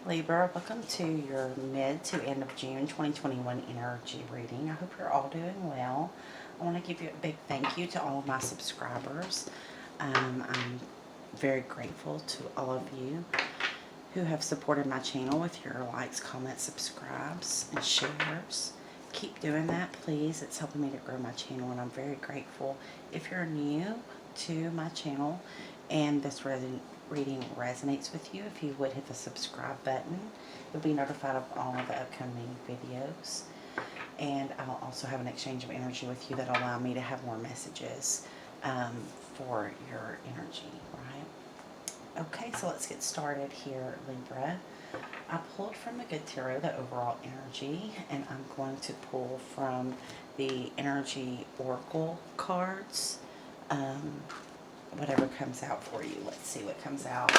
Libra, welcome to your mid to end of June 2021 energy reading. I hope you're all doing well. I want to give you a big thank you to all of my subscribers. I'm very grateful to all of you who have supported my channel with your likes, comments, subscribes, and shares. Keep doing that, please. It's helping me to grow my channel, and I'm very grateful. If you're new to my channel and this reading resonates with you, if you would hit the subscribe button, you'll be notified of all of the upcoming videos. And I'll also have an exchange of energy with you that'll allow me to have more messages for your energy, right? Okay, so let's get started here, Libra. I pulled from the Good Tarot the overall energy, and I'm going to pull from the energy oracle cards. Whatever comes out for you. Let's see what comes out.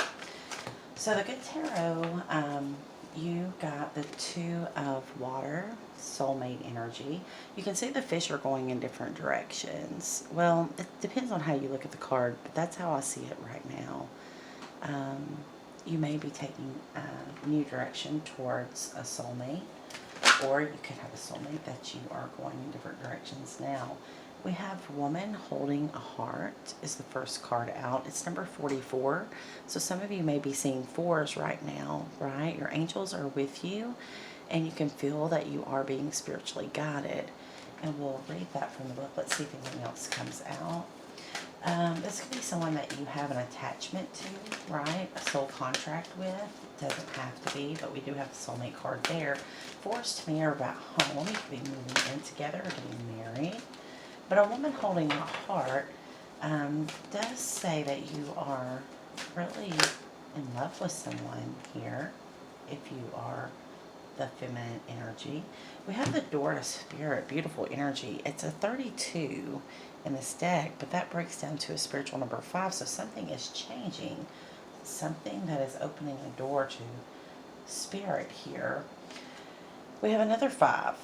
So the Good Tarot, you got the Two of Water, soulmate energy. You can see the fish are going in different directions. Well, it depends on how you look at the card, but that's how I see it right now. You may be taking a new direction towards a soulmate, or you could have a soulmate that you are going in different directions now. We have Woman Holding a Heart is the first card out. It's number 44. So some of you may be seeing fours right now, right? Your angels are with you, and you can feel that you are being spiritually guided. And we'll read that from the book. Let's see if anything else comes out. This could be someone that you have an attachment to, right? A soul contract with. Doesn't have to be, but we do have the soulmate card there. Fours to me are about home. You could be moving in together or getting married. But a woman holding a heart does say that you are really in love with someone here, if you are the feminine energy. We have the Door to Spirit, beautiful energy. It's a 32 in this deck, but that breaks down to a spiritual number 5, so something is changing. Something that is opening a door to spirit here. We have another 5,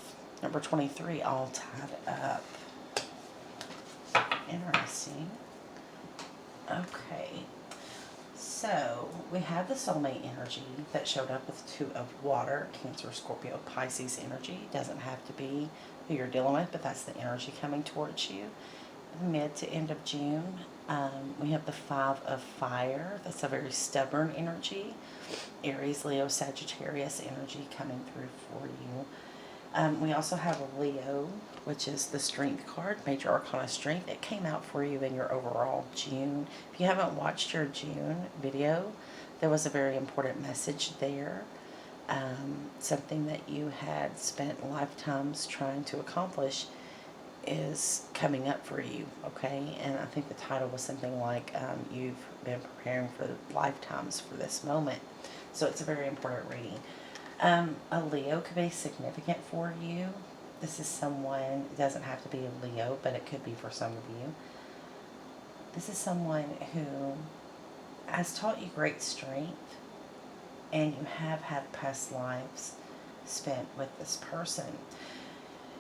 number 23, all tied up. Interesting. Okay, so we have the soulmate energy that showed up with Two of Water, Cancer, Scorpio, Pisces energy. Doesn't have to be who you're dealing with, but that's the energy coming towards you. Mid to end of June, we have the 5 of Fire. That's a very stubborn energy. Aries, Leo, Sagittarius energy coming through for you. We also have a Leo, which is the Strength card, Major Arcana Strength. It came out for you in your overall June. If you haven't watched your June video, there was a very important message there. Something that you had spent lifetimes trying to accomplish is coming up for you, okay? And I think the title was something like, you've been preparing for lifetimes for this moment. So it's a very important reading. A Leo could be significant for you. This is someone, it doesn't have to be a Leo, but it could be for some of you. This is someone who has taught you great strength, and you have had past lives spent with this person.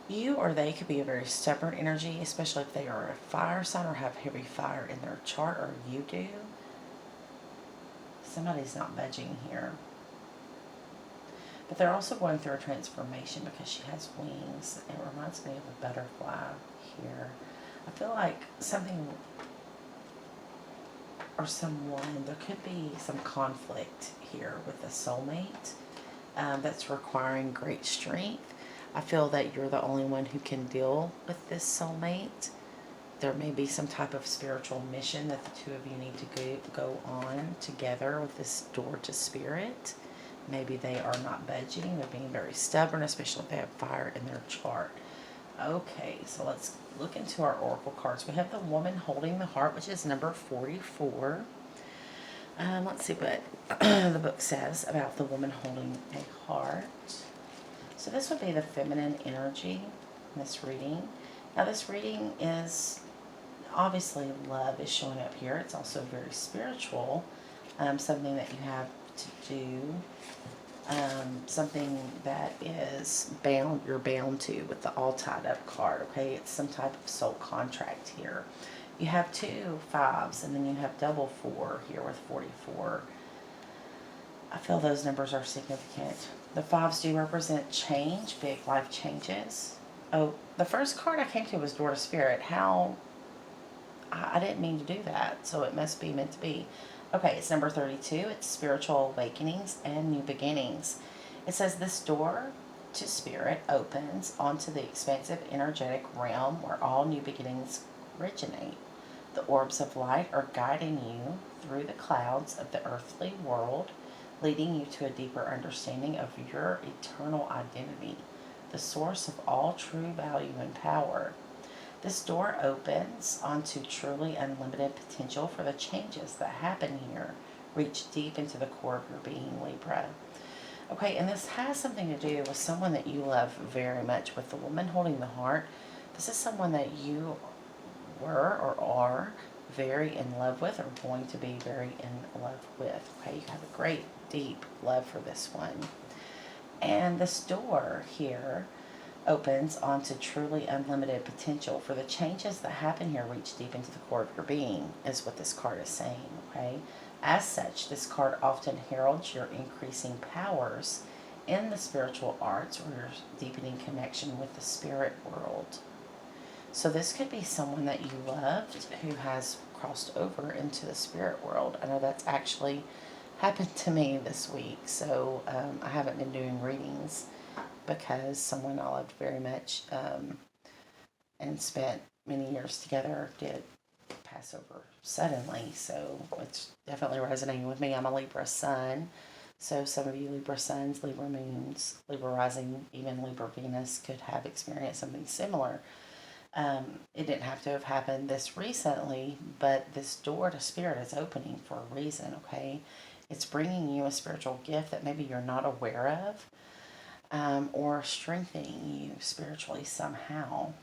You or they could be a very stubborn energy, especially if they are a fire sign or have heavy fire in their chart, or you do. Somebody's not budging here. But they're also going through a transformation because she has wings. It reminds me of a butterfly here. I feel like something or someone, there could be some conflict here with a soulmate that's requiring great strength. I feel that you're the only one who can deal with this soulmate. There may be some type of spiritual mission that the two of you need to go on together with this Door to Spirit. Maybe they are not budging. They're being very stubborn, especially if they have fire in their chart. Okay, so let's look into our oracle cards. We have the Woman Holding the Heart, which is number 44. Let's see what the book says about the woman holding a heart. So this would be the feminine energy in this reading. Now this reading is, obviously love is showing up here. It's also very spiritual, something that you have to do, something that is you're bound to with the all tied up card, okay? It's some type of soul contract here. You have 2 5s, and then you have double 4 here with 44. I feel those numbers are significant. The fives do represent change, big life changes. Oh, the first card I came to was Door to Spirit. How? I didn't mean to do that, so it must be meant to be. Okay, it's number 32. It's spiritual awakenings and new beginnings. It says this door to spirit opens onto the expansive energetic realm where all new beginnings originate. The orbs of light are guiding you through the clouds of the earthly world, leading you to a deeper understanding of your eternal identity, the source of all true value and power. This door opens onto truly unlimited potential for the changes that happen here. Reach deep into the core of your being, Libra. Okay, and this has something to do with someone that you love very much. With the woman holding the heart, this is someone that you were or are very in love with, or going to be very in love with. Okay, you have a great deep love for this one. And this door here opens onto truly unlimited potential for the changes that happen here. Reach deep into the core of your being is what this card is saying. Okay, as such, this card often heralds your increasing powers in the spiritual arts or your deepening connection with the spirit world. So this could be someone that you loved who has crossed over into the spirit world. I know that's actually happened to me this week. So I haven't been doing readings because someone I loved very much and spent many years together did pass over suddenly. So it's definitely resonating with me. I'm a Libra sun. So some of you Libra suns, Libra moons, Libra rising, even Libra Venus could have experienced something similar. It didn't have to have happened this recently, but this door to spirit is opening for a reason, okay? It's bringing you a spiritual gift that maybe you're not aware of, or strengthening you spiritually somehow.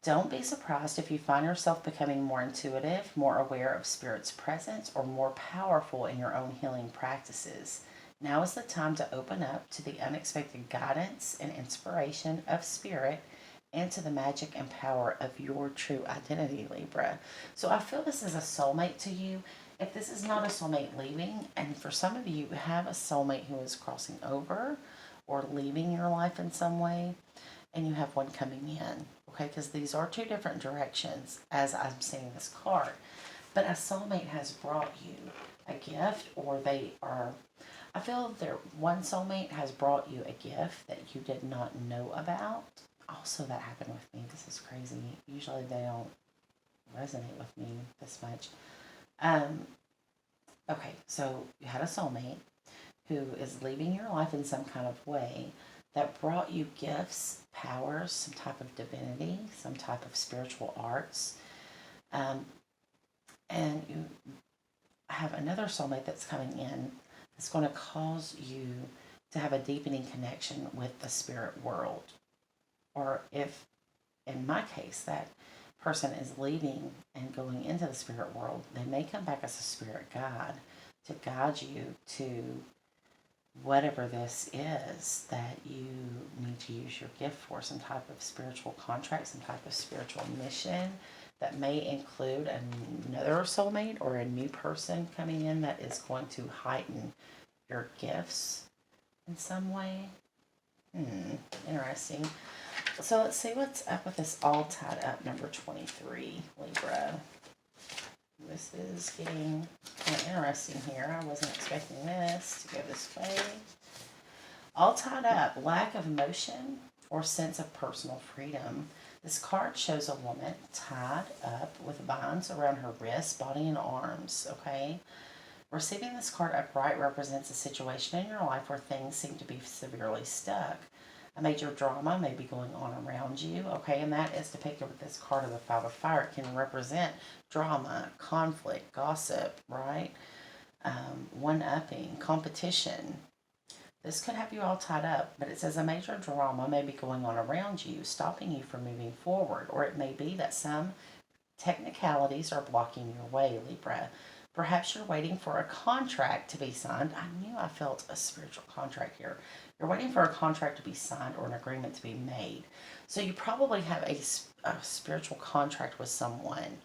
Don't be surprised if you find yourself becoming more intuitive, more aware of Spirit's presence, or more powerful in your own healing practices. Now is the time to open up to the unexpected guidance and inspiration of Spirit and to the magic and power of your true identity, Libra. So I feel this is a soulmate to you. If this is not a soulmate leaving, and for some of you have a soulmate who is crossing over or leaving your life in some way, and you have one coming in, okay? Because these are two different directions as I'm seeing this card. But a soulmate has brought you a gift, or they are, I feel that one soulmate has brought you a gift that you did not know about. Also, that happened with me. This is crazy. Usually they don't resonate with me this much. Okay, so you had a soulmate who is leaving your life in some kind of way that brought you gifts, powers, some type of divinity, some type of spiritual arts. And you have another soulmate that's coming in that's going to cause you to have a deepening connection with the spirit world. Or if, in my case, that person is leaving and going into the spirit world, they may come back as a spirit guide to guide you to whatever this is that you need to use your gift for, some type of spiritual contract, some type of spiritual mission that may include another soulmate or a new person coming in that is going to heighten your gifts in some way. Interesting. So let's see what's up with this all tied up number 23, Libra. This is getting kind of interesting here. I wasn't expecting this to go this way. All tied up, lack of emotion or sense of personal freedom. This card shows a woman tied up with vines around her wrists, body, and arms, okay? Receiving this card upright represents a situation in your life where things seem to be severely stuck. A major drama may be going on around you, okay, and that is depicted with this card of the Five of Fire. It can represent drama, conflict, gossip, right? One-upping, competition. This could have you all tied up, but it says a major drama may be going on around you, stopping you from moving forward, or it may be that some technicalities are blocking your way, Libra. Perhaps you're waiting for a contract to be signed. I knew I felt a spiritual contract here. You're waiting for a contract to be signed or an agreement to be made. So you probably have a spiritual contract with someone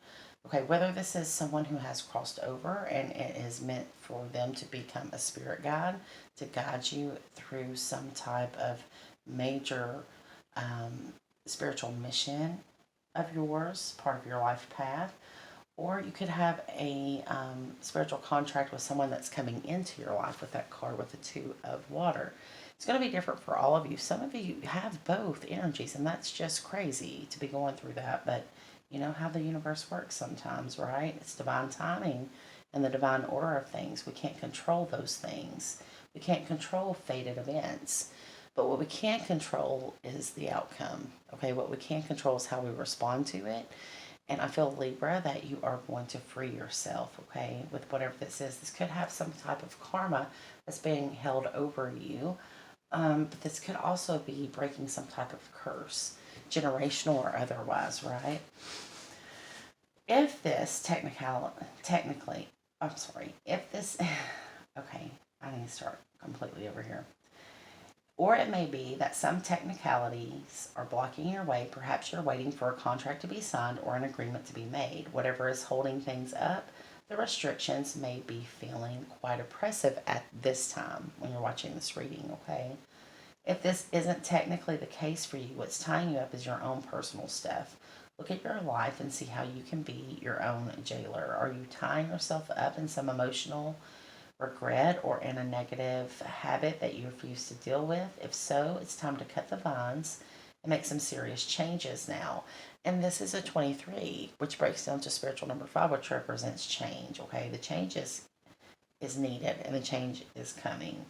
Okay, whether this is someone who has crossed over and it is meant for them to become a spirit guide to guide you through some type of major spiritual mission of yours, part of your life path, or you could have a spiritual contract with someone that's coming into your life with that card with the Two of Water. It's going to be different for all of you. Some of you have both energies, and that's just crazy to be going through that. But you know how the universe works sometimes, right? It's divine timing and the divine order of things. We can't control those things. We can't control fated events. But what we can control is the outcome. Okay, what we can control is how we respond to it. And I feel, Libra, that you are going to free yourself, okay, with whatever this is. This could have some type of karma that's being held over you. But this could also be breaking some type of curse, generational or otherwise, right? If this technically, I'm sorry, if this, okay, I need to start completely over here. Or it may be that some technicalities are blocking your way. Perhaps you're waiting for a contract to be signed or an agreement to be made. Whatever is holding things up, the restrictions may be feeling quite oppressive at this time when you're watching this reading, okay? If this isn't technically the case for you, what's tying you up is your own personal stuff. Look at your life and see how you can be your own jailer. Are you tying yourself up in some emotional regret or in a negative habit that you refuse to deal with? If so, it's time to cut the vines and make some serious changes now. And this is a 23, which breaks down to spiritual number 5, which represents change. Okay, the change is needed and the change is coming.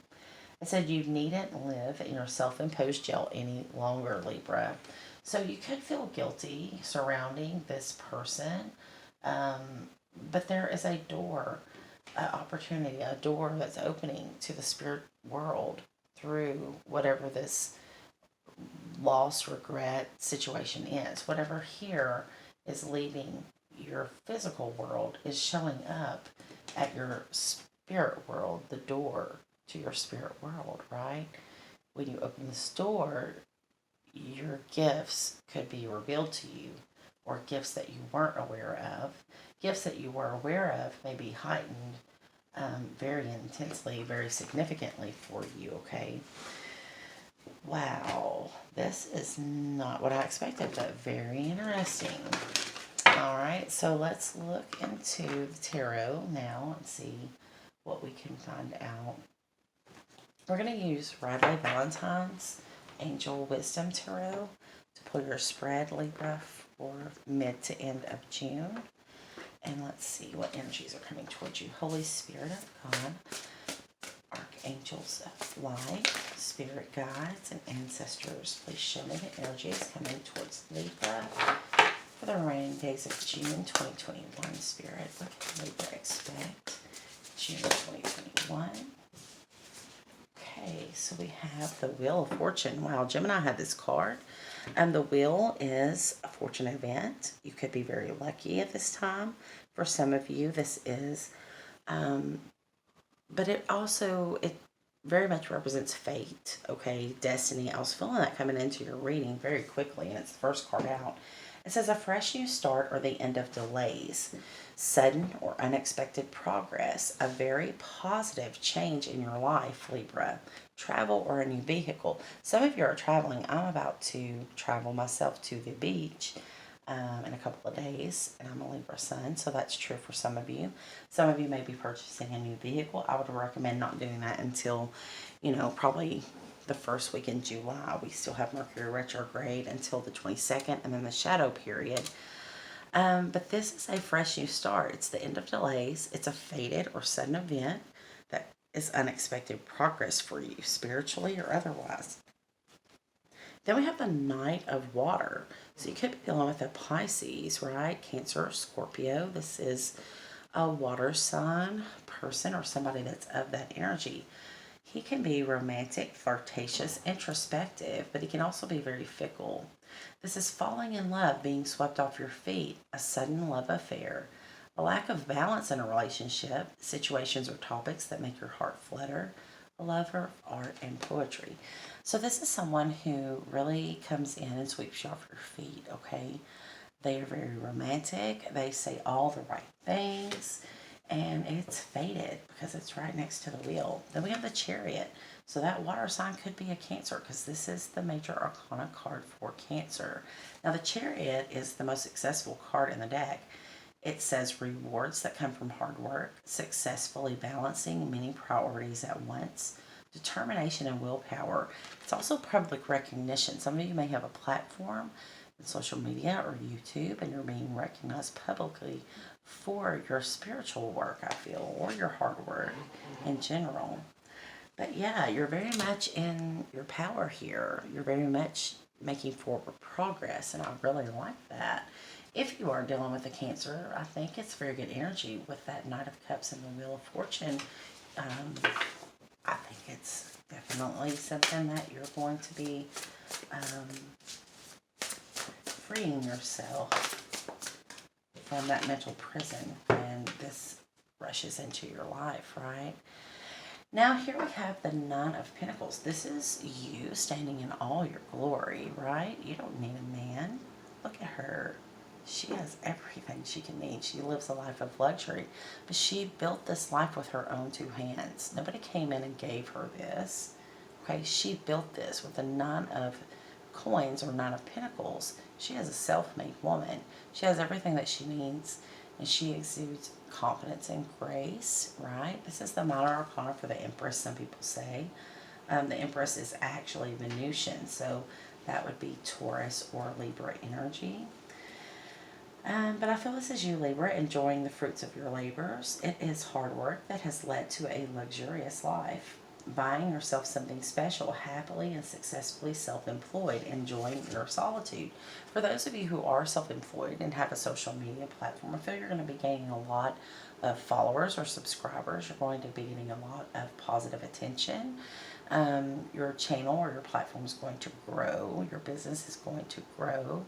It said you needn't live in your self-imposed jail any longer, Libra. So you could feel guilty surrounding this person, but there is a door, an opportunity, a door that's opening to the spirit world through whatever this loss, regret situation is. Whatever here is leaving your physical world is showing up at your spirit world, the door to your spirit world, right? When you open this door, your gifts could be revealed to you, or gifts that you weren't aware of. Gifts that you were aware of may be heightened very intensely, very significantly for you, okay? Wow, this is not what I expected, but very interesting. All right, so let's look into the tarot now and see what we can find out. We're going to use Riley Valentine's Angel Wisdom Tarot to pull your spread, Libra, for mid to end of June. And let's see what energies are coming towards you. Holy Spirit of God, Archangels of Light, Spirit Guides, and Ancestors, please show me the energies coming towards Libra for the remaining days of June 2021. Spirit, what can Libra expect June 2021? Okay, so we have the Wheel of Fortune. Wow, Gemini had this card. And the wheel is a fortune event. You could be very lucky at this time. For some of you, this is, but it very much represents fate, okay, destiny. I was feeling that coming into your reading very quickly, and it's the first card out. It says a fresh new start or the end of delays, sudden or unexpected progress, a very positive change in your life, Libra, travel or a new vehicle. Some of you are traveling. I'm about to travel myself to the beach in a couple of days, and I'm a Libra sun, so that's true for some of you. Some of you may be purchasing a new vehicle. I would recommend not doing that until, probably the first week in July. We still have Mercury retrograde until the 22nd, and then the shadow period. But this is a fresh new start. It's the end of delays. It's a fated or sudden event that is unexpected progress for you, spiritually or otherwise. Then we have the Knight of Water. So you could be dealing with a Pisces, right? Cancer or Scorpio. This is a water sign person or somebody that's of that energy. He can be romantic, flirtatious, introspective, but he can also be very fickle. This is falling in love, being swept off your feet, a sudden love affair, a lack of balance in a relationship, situations or topics that make your heart flutter, a lover of art and poetry. So this is someone who really comes in and sweeps you off your feet, okay? They are very romantic. They say all the right things. And it's fated because it's right next to the wheel. Then we have the Chariot. So that water sign could be a Cancer because this is the major arcana card for Cancer. Now the Chariot is the most successful card in the deck. It says rewards that come from hard work, successfully balancing many priorities at once, determination and willpower. It's also public recognition. Some of you may have a platform in social media or YouTube and you're being recognized publicly for your spiritual work, I feel, or your hard work in general. But yeah, you're very much in your power here. You're very much making forward progress, and I really like that. If you are dealing with a Cancer, I think it's very good energy with that Knight of Cups and the Wheel of Fortune. I think it's definitely something that you're going to be freeing yourself from that mental prison when this rushes into your life, right? Now here we have the Nine of Pentacles. This is you standing in all your glory, right? You don't need a man. Look at her. She has everything she can need. She lives a life of luxury, but she built this life with her own two hands. Nobody came in and gave her this. Okay, she built this with the Nine of Coins or Nine of Pentacles. She is a self-made woman. She has everything that she needs, and she exudes confidence and grace, right? This is the minor arcana for the Empress, some people say. The Empress is actually Venusian, so that would be Taurus or Libra energy. But I feel this is you, Libra, enjoying the fruits of your labors. It is hard work that has led to a luxurious life. Buying yourself something special, happily and successfully self-employed, enjoying your solitude. For those of you who are self-employed and have a social media platform, I feel you're going to be gaining a lot of followers or subscribers. You're going to be getting a lot of positive attention. Your channel or your platform is going to grow. Your business is going to grow.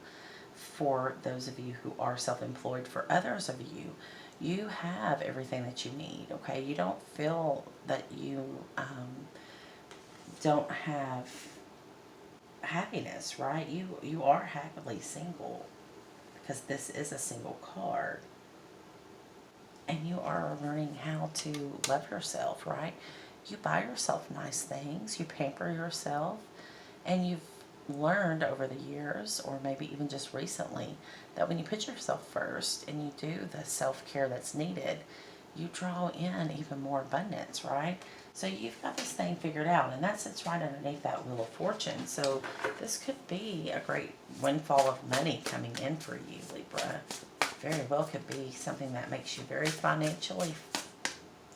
For those of you who are self-employed, for others of you, you have everything that you need, okay? You don't feel that you don't have happiness, right? You are happily single because this is a single card. And you are learning how to love yourself, right? You buy yourself nice things, you pamper yourself, and you've learned over the years, or maybe even just recently, that when you put yourself first and you do the self-care that's needed, you draw in even more abundance, right? So you've got this thing figured out, and that sits right underneath that Wheel of Fortune. So this could be a great windfall of money coming in for you, Libra. Very well could be something that makes you very financially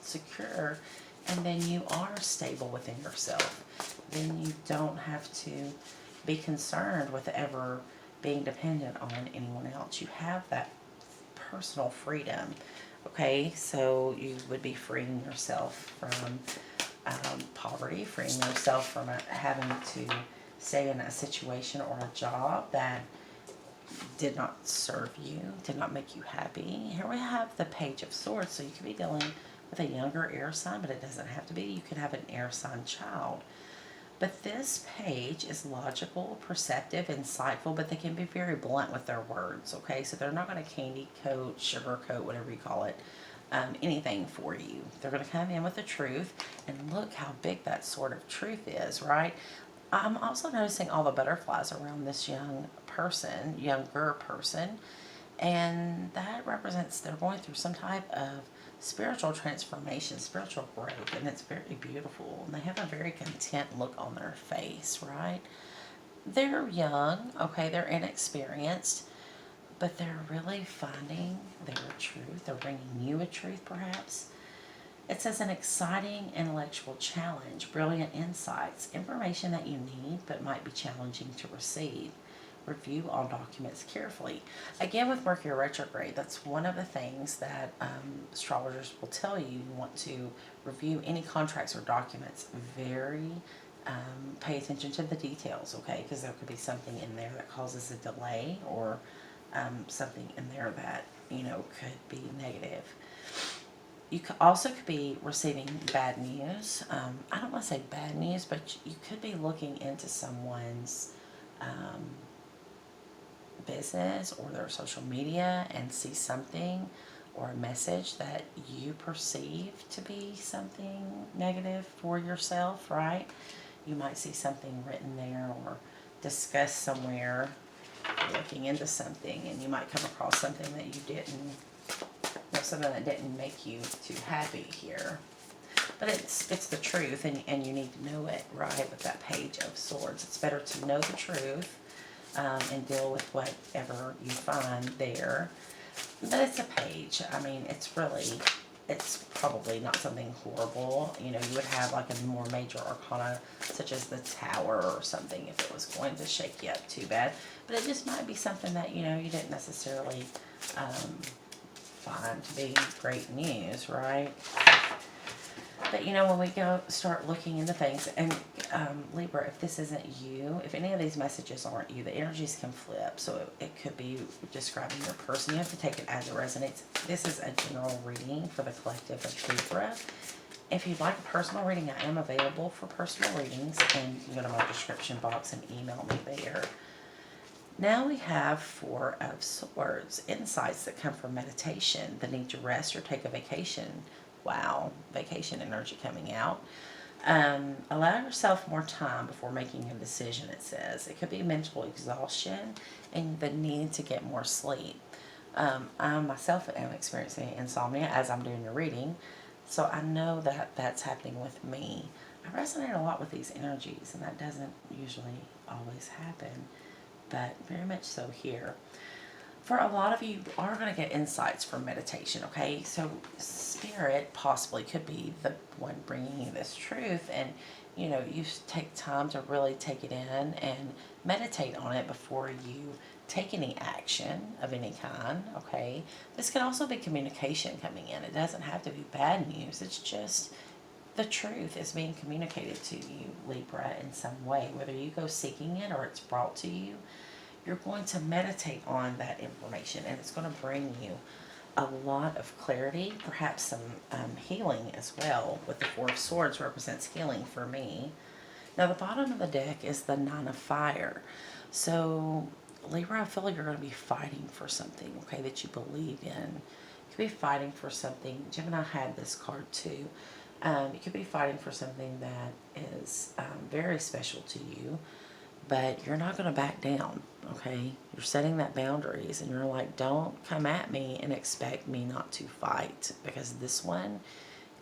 secure, and then you are stable within yourself. Then you don't have to be concerned with ever being dependent on anyone else. You have that personal freedom, okay? So you would be freeing yourself from poverty, freeing yourself from having to stay in a situation or a job that did not serve you, did not make you happy. Here we have the Page of Swords, so you could be dealing with a younger air sign, but it doesn't have to be. You could have an air sign child. But this page is logical, perceptive, insightful, but they can be very blunt with their words, okay? So they're not going to candy coat, sugar coat, whatever you call it, anything for you. They're going to come in with the truth, and look how big that sword of truth is, right? I'm also noticing all the butterflies around this younger person, and that represents they're going through some type of spiritual transformation, spiritual growth, and it's very beautiful. And they have a very content look on their face, right? They're young, okay, they're inexperienced, but they're really finding their truth. They're bringing you a truth, perhaps. It says an exciting intellectual challenge, brilliant insights, information that you need but might be challenging to receive. Review all documents carefully. Again, with Mercury retrograde, that's one of the things that astrologers will tell you. You want to review any contracts or documents very, pay attention to the details, okay? Because there could be something in there that causes a delay, or something in there that, could be negative. You could be receiving bad news. I don't want to say bad news, but you could be looking into someone's business or their social media and see something or a message that you perceive to be something negative for yourself, right? You might see something written there or discussed somewhere, looking into something, and you might come across something that you didn't, something that didn't make you too happy here. But it's the truth, and you need to know it, right, with that Page of Swords. It's better to know the truth and deal with whatever you find there. But it's a page. I mean, it's probably not something horrible. You know, you would have like a more major arcana, such as the Tower or something, if it was going to shake you up too bad. But it just might be something that, you know, you didn't necessarily find to be great news, right? But, you know, when we start looking into things, and Libra, if this isn't you, if any of these messages aren't you, the energies can flip. So it could be describing your person. You have to take it as it resonates. This is a general reading for the collective of Libra. If you'd like a personal reading, I am available for personal readings, and you can go to my description box and email me there. Now we have Four of Swords, insights that come from meditation, the need to rest or take a vacation. Wow, vacation energy coming out. Allow yourself more time before making a decision, it says. It could be mental exhaustion and the need to get more sleep. I myself am experiencing insomnia as I'm doing your reading, so I know that that's happening with me. I resonate a lot with these energies, and that doesn't usually always happen, but very much so here. For a lot of you are going to get insights from meditation, okay? So Spirit possibly could be the one bringing you this truth, and, you know, you take time to really take it in and meditate on it before you take any action of any kind, okay? This can also be communication coming in. It doesn't have to be bad news. It's just the truth is being communicated to you, Libra, in some way. Whether you go seeking it or it's brought to you, you're going to meditate on that information, and it's going to bring you a lot of clarity, perhaps some healing as well, with the Four of Swords represents healing for me. Now, the bottom of the deck is the Nine of Fire. So, Libra, I feel like you're going to be fighting for something, okay, that you believe in. You could be fighting for something. Gemini had this card too. You could be fighting for something that is very special to you, but you're not going to back down, okay? You're setting that boundaries, and you're like, don't come at me and expect me not to fight, because this one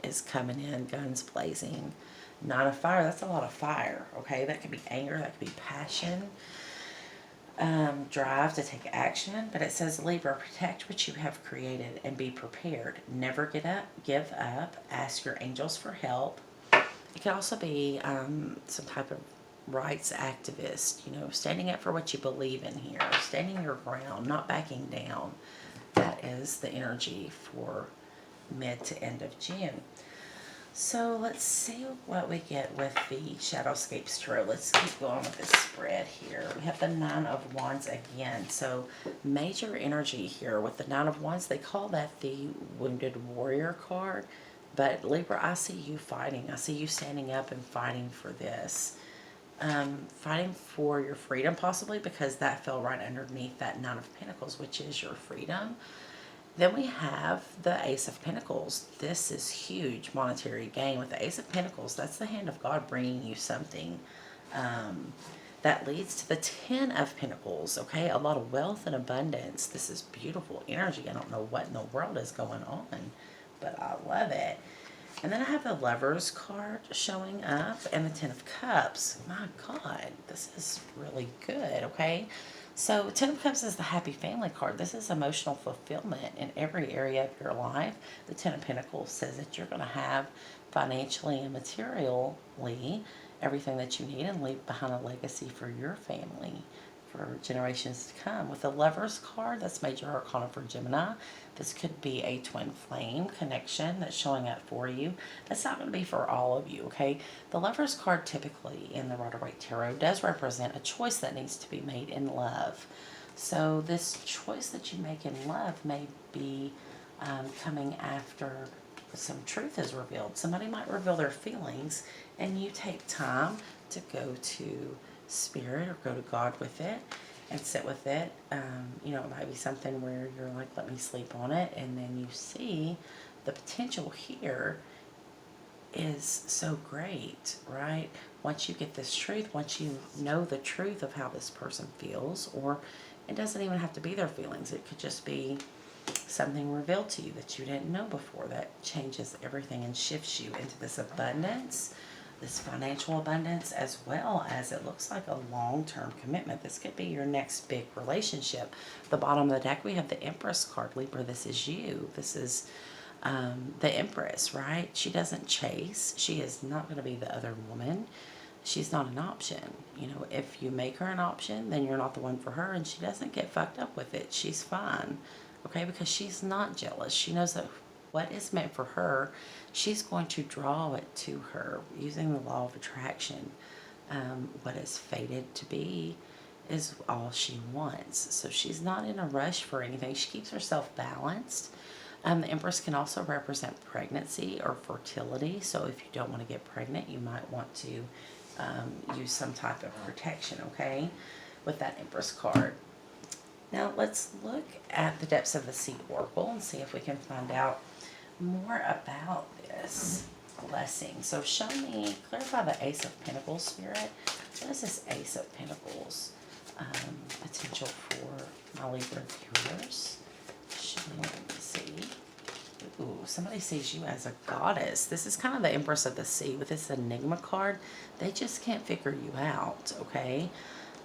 is coming in guns blazing. Nine of Fire, that's a lot of fire, okay? That could be anger, that could be passion, drive to take action. But it says, Libra, protect what you have created and be prepared. Never give up. Ask your angels for help. It could also be some type of rights activist, you know, standing up for what you believe in here, standing your ground, not backing down. That is the energy for mid to end of June. So let's see what we get with the Shadowscapes Tarot. Let's keep going with this spread here. We have the Nine of Wands again. So major energy here with the Nine of Wands. They call that the Wounded Warrior card. But Libra, I see you fighting. I see you standing up and fighting for this. Fighting for your freedom, possibly, because that fell right underneath that Nine of Pentacles, which is your freedom. Then we have the Ace of Pentacles. This is huge monetary gain with the Ace of Pentacles. That's the hand of God bringing you something. That leads to the Ten of Pentacles, okay? A lot of wealth and abundance. This is beautiful energy. I don't know what in the world is going on, but I love it. And then I have the Lovers card showing up and the Ten of Cups. My God, this is really good, okay? So Ten of Cups is the Happy Family card. This is emotional fulfillment in every area of your life. The Ten of Pentacles says that you're going to have financially and materially everything that you need and leave behind a legacy for your family for generations to come. With the Lovers card, that's major arcana for Gemini. This could be a twin flame connection that's showing up for you. That's not going to be for all of you, okay? The Lovers card typically in the Rider-Waite Tarot does represent a choice that needs to be made in love. So this choice that you make in love may be coming after some truth is revealed. Somebody might reveal their feelings, and you take time to go to Spirit or go to God with it and sit with it. You know, it might be something where you're like, let me sleep on it, and then you see the potential here is so great, right? Once you get this truth, once you know the truth of how this person feels, or it doesn't even have to be their feelings, it could just be something revealed to you that you didn't know before that changes everything and shifts you into this abundance, this financial abundance, as well as it looks like a long-term commitment. This could be your next big relationship. The bottom of the deck, we have the Empress card. Libra, this is you. This is the Empress, right? She doesn't chase. She is not going to be the other woman. She's not an option. You know, if you make her an option, then you're not the one for her, and she doesn't get fucked up with it. She's fine, okay? Because she's not jealous. She knows that what is meant for her, she's going to draw it to her using the law of attraction. What is fated to be is all she wants. So she's not in a rush for anything. She keeps herself balanced. The Empress can also represent pregnancy or fertility. So if you don't want to get pregnant, you might want to use some type of protection, okay, with that Empress card. Now let's look at the depths of the sea oracle and see if we can find out more about this blessing. So show me, clarify the Ace of Pentacles, Spirit. What is this Ace of Pentacles potential for my Libra viewers? Show me, let me see. Ooh, somebody sees you as a goddess. This is kind of the Empress of the Sea with this Enigma card. They just can't figure you out, okay?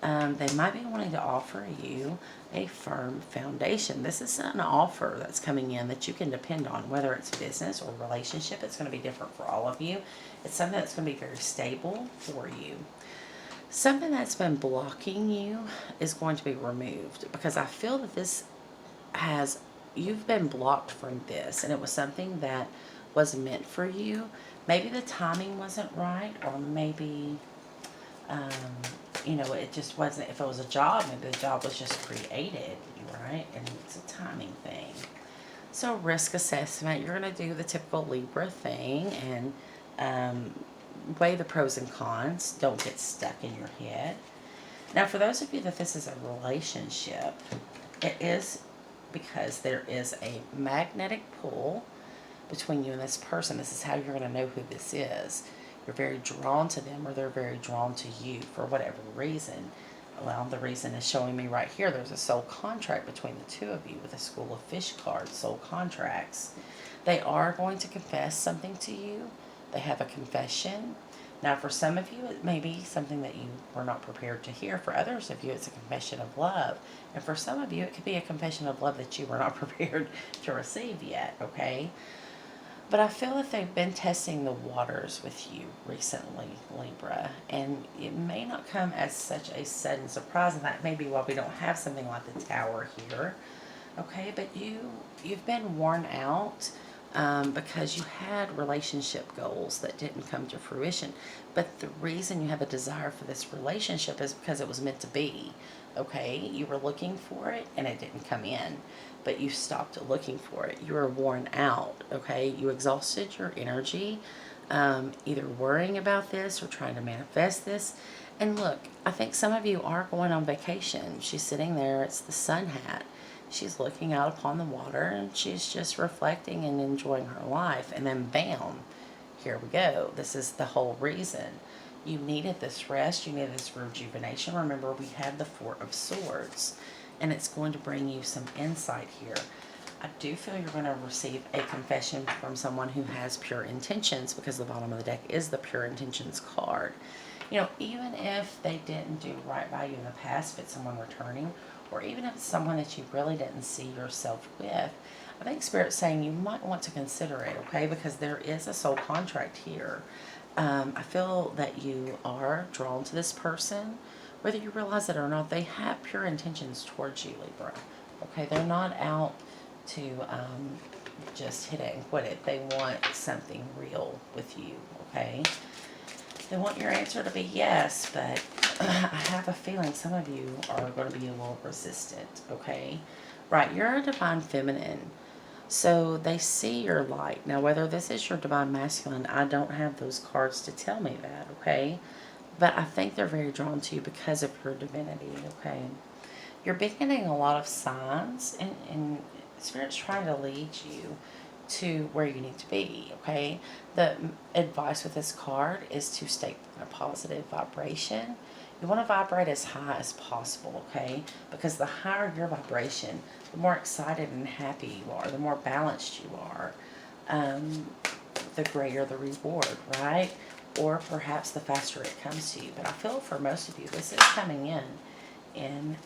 They might be wanting to offer you a firm foundation. This is an offer that's coming in that you can depend on, whether it's business or relationship. It's going to be different for all of you. It's something that's going to be very stable for you. Something that's been blocking you is going to be removed, because I feel that this has, you've been blocked from this, and it was something that was meant for you. Maybe the timing wasn't right, or maybe you know, it just wasn't. If it was a job, maybe the job was just created, right? And it's a timing thing. So risk assessment, you're going to do the typical Libra thing and weigh the pros and cons. Don't get stuck in your head. Now, for those of you that this is a relationship, it is because there is a magnetic pull between you and this person. This is how you're going to know who this is. You're very drawn to them, or they're very drawn to you for whatever reason. Well, the reason is showing me right here. There's a soul contract between the two of you with a School of Fish card, soul contracts. They are going to confess something to you. They have a confession. Now, for some of you, it may be something that you were not prepared to hear. For others of you, it's a confession of love. And for some of you, it could be a confession of love that you were not prepared to receive yet, okay? But I feel that they've been testing the waters with you recently, Libra, and it may not come as such a sudden surprise, and that may be why we don't have something like the Tower here, okay? But you've been worn out because you had relationship goals that didn't come to fruition. But the reason you have a desire for this relationship is because it was meant to be, okay? You were looking for it, and it didn't come in. But you stopped looking for it. You were worn out, okay? You exhausted your energy, either worrying about this or trying to manifest this. And look, I think some of you are going on vacation. She's sitting there, it's the sun hat. She's looking out upon the water, and she's just reflecting and enjoying her life. And then bam, here we go. This is the whole reason. You needed this rest, you needed this rejuvenation. Remember, we had the Four of Swords, and it's going to bring you some insight here. I do feel you're going to receive a confession from someone who has pure intentions, because the bottom of the deck is the pure intentions card. You know, even if they didn't do right by you in the past, if it's someone returning, or even if it's someone that you really didn't see yourself with, I think Spirit's saying you might want to consider it, okay? Because there is a soul contract here. I feel that you are drawn to this person. Whether you realize it or not, they have pure intentions towards you, Libra. Okay, they're not out to just hit it and quit it. They want something real with you, okay? They want your answer to be yes, but I have a feeling some of you are going to be a little resistant, okay? Right, you're a divine feminine, so they see your light. Now, whether this is your divine masculine, I don't have those cards to tell me that, okay? But I think they're very drawn to you because of your divinity, okay? You're beginning a lot of signs, and Spirit's trying to lead you to where you need to be, okay? The advice with this card is to stay in a positive vibration. You want to vibrate as high as possible, okay? Because the higher your vibration, the more excited and happy you are, the more balanced you are, the greater the reward, right? Or perhaps the faster it comes to you. But I feel for most of you, this is coming in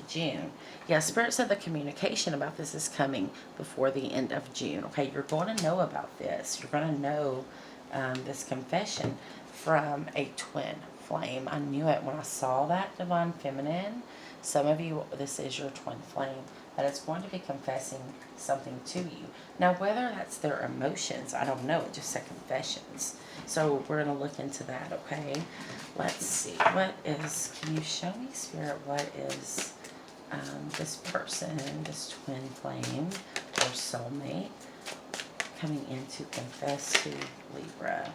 June. Yeah, Spirit said the communication about this is coming before the end of June. Okay, you're going to know about this. You're going to know this confession from a twin flame. I knew it when I saw that, Divine Feminine. Some of you, this is your twin flame that is going to be confessing something to you. Now, whether that's their emotions, I don't know. It just said confessions. So we're going to look into that, okay? Let's see. What is, can you show me, Spirit, what is this person, this twin flame or soulmate coming in to confess to Libra?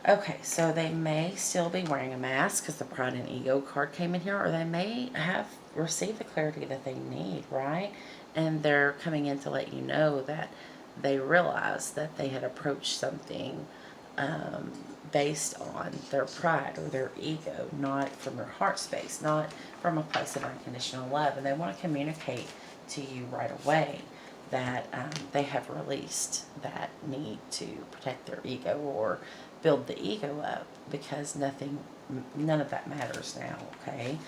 Okay, so they may still be wearing a mask because the Pride and Ego card came in here, or they may have received the clarity that they need, right? And they're coming in to let you know that they realize that they had approached something based on their pride or their ego, not from their heart space, not from a place of unconditional love. And they want to communicate to you right away that they have released that need to protect their ego or build the ego up, because none of that matters now, okay?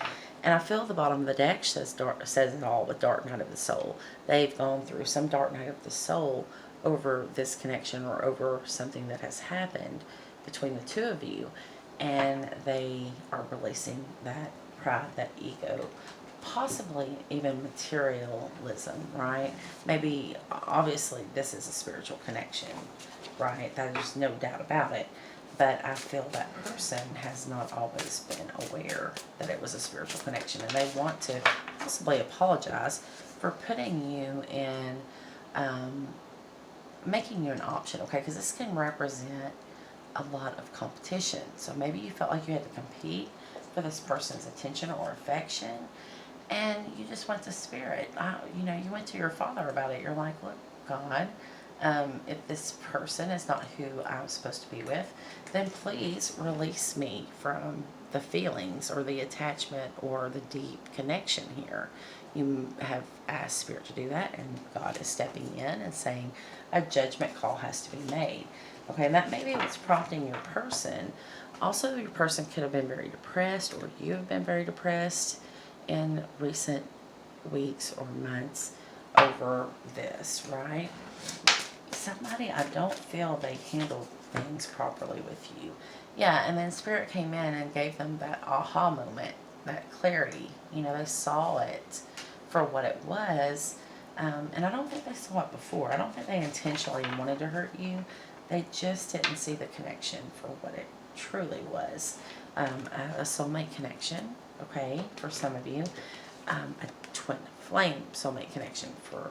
And I feel the bottom of the deck says it all with Dark Night of the Soul. They've gone through some Dark Night of the Soul over this connection or over something that has happened between the two of you, and they are releasing that pride, that ego, possibly even materialism, right? Maybe, obviously, this is a spiritual connection, right? There's no doubt about it. But I feel that person has not always been aware that it was a spiritual connection, and they want to possibly apologize for putting you in, making you an option, okay? Because this can represent a lot of competition. So maybe you felt like you had to compete for this person's attention or affection, and you just went to Spirit. You went to your Father about it. You're like, look, God, if this person is not who I'm supposed to be with, then please release me from the feelings or the attachment or the deep connection here. You have asked Spirit to do that, and God is stepping in and saying a judgment call has to be made. Okay, and that may be what's prompting your person. Also, your person could have been very depressed, or you have been very depressed in recent weeks or months over this, right? Somebody, I don't feel they handled things properly with you. Yeah, and then Spirit came in and gave them that aha moment, that clarity. They saw it for what it was. And I don't think they saw it before. I don't think they intentionally wanted to hurt you. They just didn't see the connection for what it truly was. A soulmate connection, okay, for some of you. A twin flame soulmate connection for